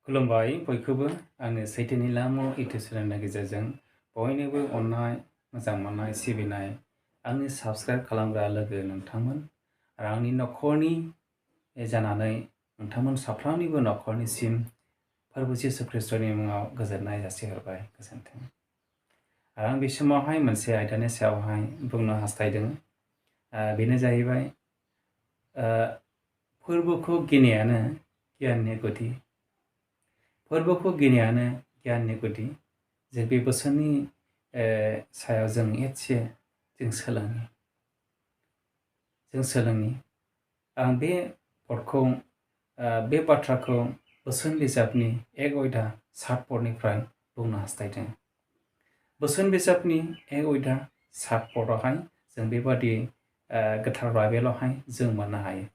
खुलुमबाय बयखौबो आंनि सैथोनि लामा इउटुब चेनेलनि गेजेरजों बयनोबो अननाय मोजां मोननाय सिबिनाय आंनि साबस्क्राइब खालामग्रा लोगो नोंथांमोन आरो आंनि नखरनि जानानै नोंथांमोन साफ्रोमनिबो नखरनिसिम फोरबो जिसु ख्रीष्टनि मुङाव गोजोननाय जासिहरबाय गोजोन्थों। आरो आं बे समावहाय मोनसे आयदानि सायावहाय बुंनो हास्थायदों। बेनो जाहैबाय फोरबोखौ गिनायानो गियाननि गुदि। फोरबोखौ गिनायानो गियाननि गुदि। जे बे बोसोननि सायाव जों एसे जों सोलोंनि। आं बे पदखौ बे बाथ्राखौ बोसोन बिजाबनि 1 अध्याय 7 पदनिफ्राय बुंनो हास्थायदों। बोसोन बिजाबनि 1 अध्याय 7 पदआवहाय जों बेबादि गोथार बाइबेलावहाय जों मोननो हायो।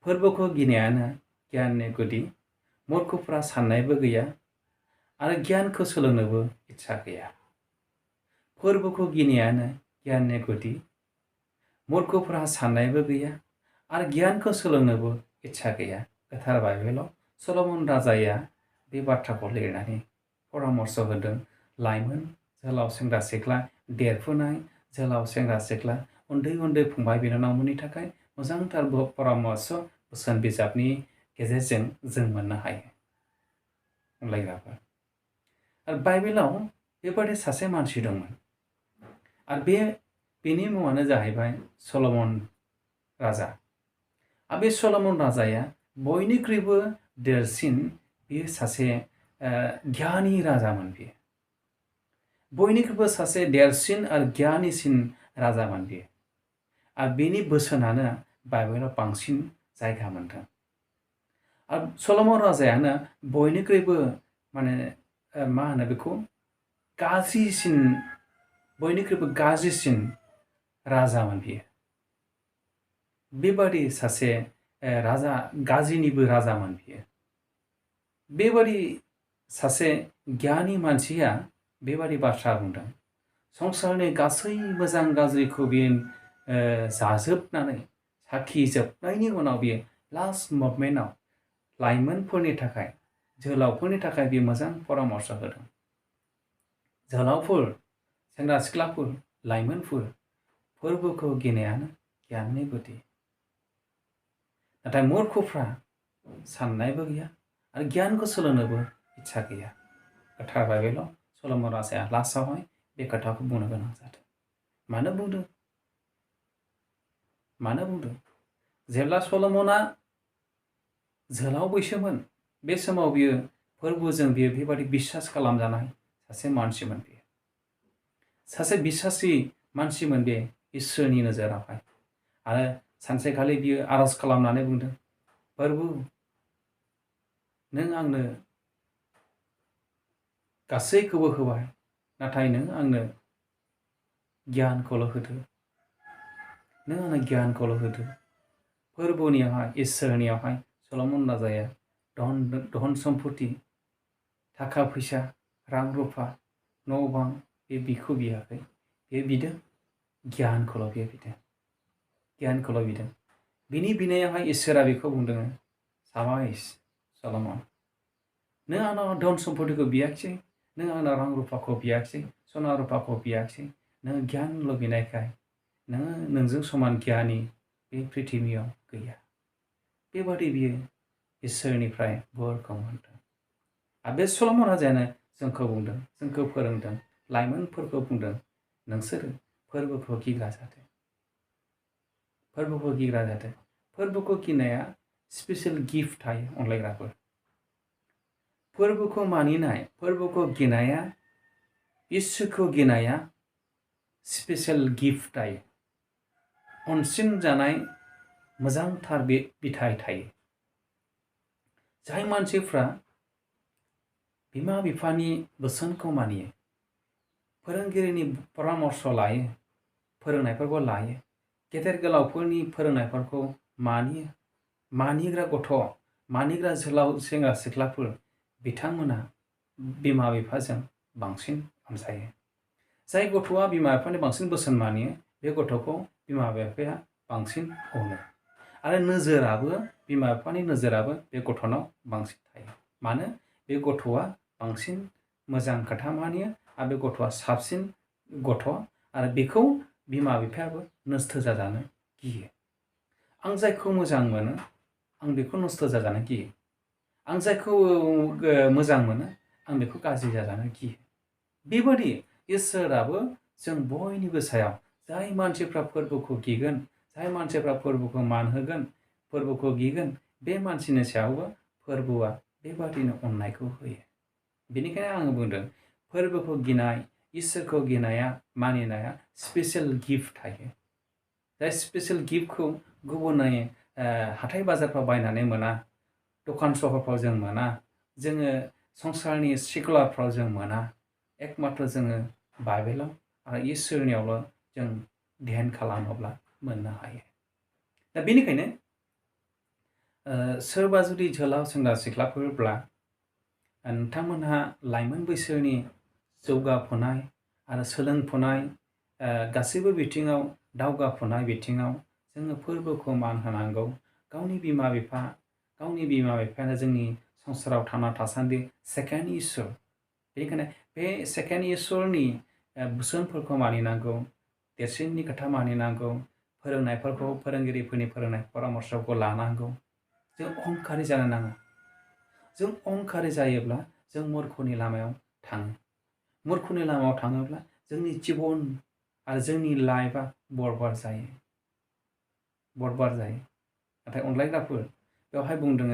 फोरबोखौ गिनायानो गियाननि गुदि। मूर्खफ्रा साननायबो गैया आरो गियानखौ सोलोंनोबो इच्छा गैया। फोरबोखौ गिनायानो गियाननि गुदि। मूर्खफ्रा साननायबो गैया आरो गियानखौ सोलोंनोबो इच्छा गैया। गोथार बाइबेलाव सल'मन राजाया बे बाथ्राखौ लिरनानै परामर्श होदों। लाइमोन जोहोलाव सेंग्रा सिख्ला देरफुनाय जोहोलाव सेंग्रा सिख्ला उन्दै उन्दै फंबाय बिनानावमोननि थाखाय मोजांथार परामर्श बोसोन बिजाबनि गेजेरजों जों मोननो हायो। अनलायग्राफोर आरो बाइबेलाव बेबादि सासे मानसि दंमोन आरो बेनि मुङानो जाहैबाय सल'मन राजा। आरो बे सल'मन राजाया बयनिख्रुइबो देरसिन बियो सासे गियानि राजामोन। बियो बयनिख्रुइबो सासे देरसिन आरो गियानिसिन राजामोन बियो। आरो बेनि बोसोनानो बाइबेलाव बांसिन जायगा मोनदों। आरो सल'मन राजायानो बयनिख्रुइबो मा होनो बेखौ बयनिख्रुइबो गाज्रिसिन राजामोन बियो। बेबादि सासे राजा गाज्रिनिबो राजामोन बियो। बेबादि सासे गियानि मानसिया बेबादि बाथ्रा बुंदों। संसारनि गासै मोजां गाज्रिखौ बियो जाजोबनानै साखि जोबनायनि उनाव बियो लास्ट मुभमेन्टआव लाइमोनफोरनि थाखाय जोहोलावफोरनि थाखाय बियो मोजां परामर्श होदों। जोहोलावफोर सेंग्रा सिख्लाफोर लाइमोनफोर फोरबोखौ गिनायानो गियाननि गुदि। नाथाय मूर्खफ्रा साननायबो गैया आरो गियानखौ सोलोंनोबो इच्छा गैया। गोथार बाइबेलाव सल'मन राजाया लास्टआवहाय बे खोथाखौ बुंनो गोनां जादों। मानो बुंदों? जेब्ला सल'मना जोहोलाव बैसोमोन बे समाव बियो फोरबोजों बियो बेबादि बिश्वास खालामजानाय सासे मानसिमोन। बियो सासे बिश्वासि मानसिमोन बे इसोरनि नोजोरावहाय। आरो सानसेखालि बियो आरज खालामनानै बुंदों, प्रभु नों आंनो गासैखौबो होबाय, नाथाय नों आंनो गियानखौल' होदो। फोरबोनियावहाय इसोरनियावहाय सल'मन राजाया धन सम्पति थाखा फैसा रां रुफा न' बां बेखौ बियाखै। बे बिदों गियानखौल' बिदों। बिनि बिनायावहाय इसोरा बेखौ बुंदों, साबायस सल'मन, नों आंनाव धन सम्पतिखौ बियाखिसै, नों आंनाव रां रुफाखौ बियाखिसै, सना रुफाखौ बियाखिसै, नों गियानल' बिनायखाय नोंजों समान गियानि बे पृथिबियाव गैया। बेबादि बियो इसोरनिफ्राय बोरखौ मोनदों। आरो बे सल'मन राजायानो जोंखौ फोरोंदों, लाइमोनफोरखौ बुंदों, नोंसोरो फोरबोखौ गिग्रा जादों। फोरबोखौ गिनाया स्पेसियेल गिफ्ट थायो अनलायग्राफोर। फोरबोखौ मानिनाय, फोरबोखौ गिनाया, इसोरखौ गिनाया स्पेसियेल गिफ्ट थायो। अनसिन जानाय मोजांथार बे बिथाइ थायो। जाय मानसिफ्रा बिमा बिफानि बोसोनखौ मानियो, फोरोंगिरिनि परामर्श लायो, फोरोंनायफोरखौ लायो, गेदेर गोलावफोरनि फोरोंनायफोरखौ मानिग्रा गथ', मानिग्रा जोहोलाव सेंग्रा सिख्लाफोर बिथांमोना बिमा बिफाजों बांसिन अनजायो। जाय गथ'आ बिमा बिफानि बांसिन बोसोन मानियो बे गथ'खौ बिमा बिफाया बांसिन अनो। आरो बिमा बिफानि नोजोराबो बे गथ'नाव बांसिन थायो। मानो बे गथ'आ बांसिन मोजां खोथा मानियो आरो बे गथ'आ साबसिन गथ' आरो बेखौ बिमा बिफायाबो नस्थ' जाजानो गियो। आं जायखौ मोजां मोनो आं बेखौ नस्थ' जाजानो गियो। आं जायखौ मोजां मोनो आं बेखौ गाज्रि जाजानो गियो। बेबादि इसोराबो जों बयनिबो सायाव जाय मानसिफ्रा फोरबोखौ गिगोन, जाय मानसिफ्रा फोरबोखौ मान होगोन, फोरबोखौ गिगोन, बे मानसिनि सायावबो फोरबोआ बेबादिनो अननायखौ होयो। बेनिखायनो आङो बुंदों फोरबोखौ गिनाय, इसोरखौ गिनाया, मानिनाया स्पेसियेल गिफ्ट थायो। जाय स्पेसियेल गिफ्टखौ गुबुनै हाथाय बाजारफ्राव बायनानै मोना, दखान सहरफ्राव जों मोना, जोङो संसारनि सेकुलारफ्राव जों मोना। एकमात्र जोङो बाइबेलाव आरो इसोरनियावल' जों ध्यान खालामोब्ला मोननो हायो। दा बेनिखायनो सोरबा जुदि जोहोलाव सेंग्रा सिख्लाफोरब्ला नोंथांमोनहा लाइमोन बैसोनि जौगाफुनाय आरो सोलोंफुनाय गासैबो बिथिङाव दावगाफुनाय बिथिङाव जोङो फोरबोखौ मान होनांगौ। गावनि बिमा बिफायानो जोंनि संसाराव थांना थासान्दि सेकेन्ड इसोर। बेनिखायनो बे सेकेन्ड इसोरनि बोसोनफोरखौ मानिनांगौ, देरसिननि खोथा मानिनांगौ, फोरोंनायफोरखौ फोरोंगिरिफोरनि फोरोंनाय परामर्शखौ लानांगौ। जों अहंखारि जानो नाङा। जों अहंखारि जायोब्ला जों मूर्खनि लामायाव थाङो। मूर्खनि लामायाव थाङोब्ला जोंनि जिबन आरो जोंनि लाइफआ बरबाद जायो। नाथाय अनलायग्राफोर बेवहाय बुंदों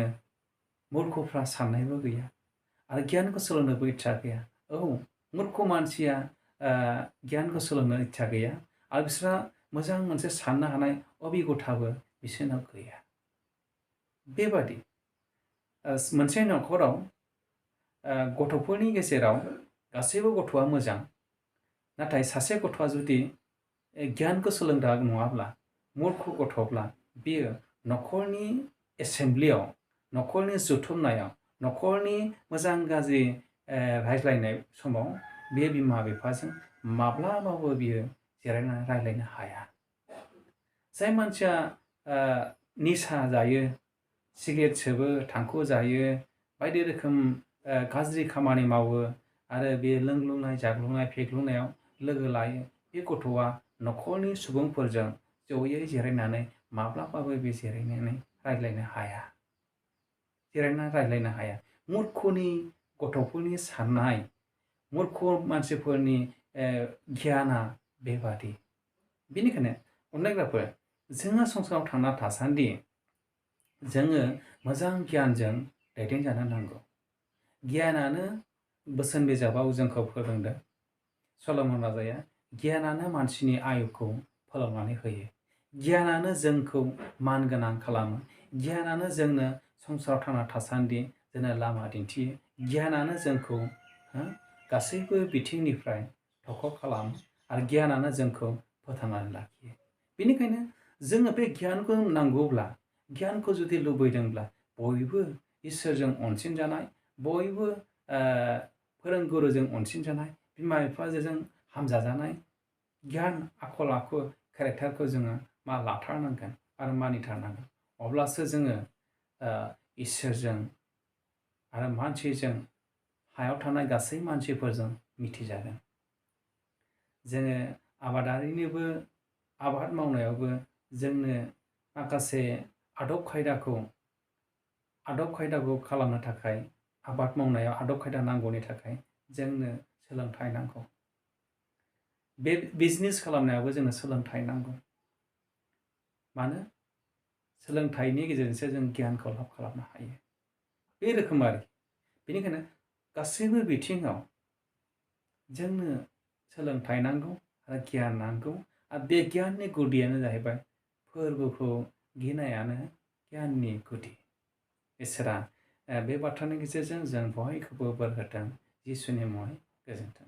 मूर्खफ्रा साननायबो गैया आरो गियानखौ सोलोंनोबो इच्छा गैया। औ, मूर्ख मानसिया गियानखौ सोलोंनो इच्छा गैया आरो बिसोरहा मोजां मोनसे साननो हानाय अबिगथाबो बिसोरनाव गैया। बेबादि मोनसे न'खराव गथ'फोरनि गेजेराव गासैबो गथ'आ मोजां, नाथाय सासे गथ'आ जुदि गियानखौ सोलोंग्रा नङाब्ला, मूर्ख गथ'ब्ला, बियो न'खरनि एसेम्ब्लियाव, न'खरनि जथुमनायाव, न'खरनि मोजां गाज्रि रायज्लायनाय समाव बे बिमा बिफाजों माब्लाबाबो बियो जिरायनानै रायज्लायनो हाया। जाय मानसिया निसा जायो, सिगारेट सोबो, थांखु जायो, बायदि रोखोम गाज्रि खामानि मावो आरो बे लोंग्लुंनाय जाग्लुंनाय फेग्लुंनायाव लोगो लायो, बे गथ'आ न'खरनि सुबुंफोरजों जयै जिरायनानै माब्लाबाबो बे जिरायनानै रायज्लायनो हाया। मूर्खनि गथ'फोरनि साननाय, मूर्ख मानसिफोरनि गियाना बेबादि। बेनिखायनो अनलायग्राफोर, जोङो संसाराव थांना थासान्दि जोङो मोजां गियानजों दैदेनजानो नांगौ। गियानानो बोसोन बिजाबाव जोंखौ फोरोंदों। सल'मन राजाया गियानानो मानसिनि आयुखौ फोलावनानै होयो। गियानानो जोंखौ मानगोनां खालामो। गियानानो जोंनो संसाराव थांना थासान्दि जोंनो लामा दिन्थियो। गियानानो जोंखौ गासैबो बिथिंनिफ्राय थख' खालामो आरो गियानानो जोंखौ फोथांनानै लाखियो। बेनिखायनो जोङो बे गियानखौ नांगौब्ला, गियानखौ जुदि लुबैदोंब्ला, बयबो इसोरजों अनसिनजानाय, बयबो फोरोंगुरुजों अनसिनजानाय, बिमा बिफाजों हामजाजानाय गियान आखल आखु केरेक्टारखौ जोङो लाथारनांगोन आरो मानिथारनांगोन। अब्लासो जोङो इसोरजों आरो मानसिजों, हायाव थानाय गासै मानसिफोरजों मिथिजागोन। जोङो आबादारिनोबो आबाद मावनायावबो जोंनो माखासे आदब खायदाखौ खालामनो थाखाय, आबाद मावनायाव आदब खायदा नांगौनि थाखाय जोंनो सोलोंथाइ नांगौ। बे बिजनेस खालामनायावबो जोंनो सोलोंथाइ नांगौ। मानो? सोलोंथाइनि गेजेरजोंसो जों गियानखौ लाब खालामनो हायो। बे रोखोमारि। बेनिखायनो गासैबो बिथिङाव जोंनो सोलोंथाइ नांगौ आरो गियान नांगौ आरो बे गियाननि गुदियानो जाहैबाय फोरबोखौ गिनायानो गियाननि गुदि। इसोरा बे बाथ्रानि गेजेरजों जों बयखौबो बोर होथों। जिसुनि मुङै गोजोन्थों।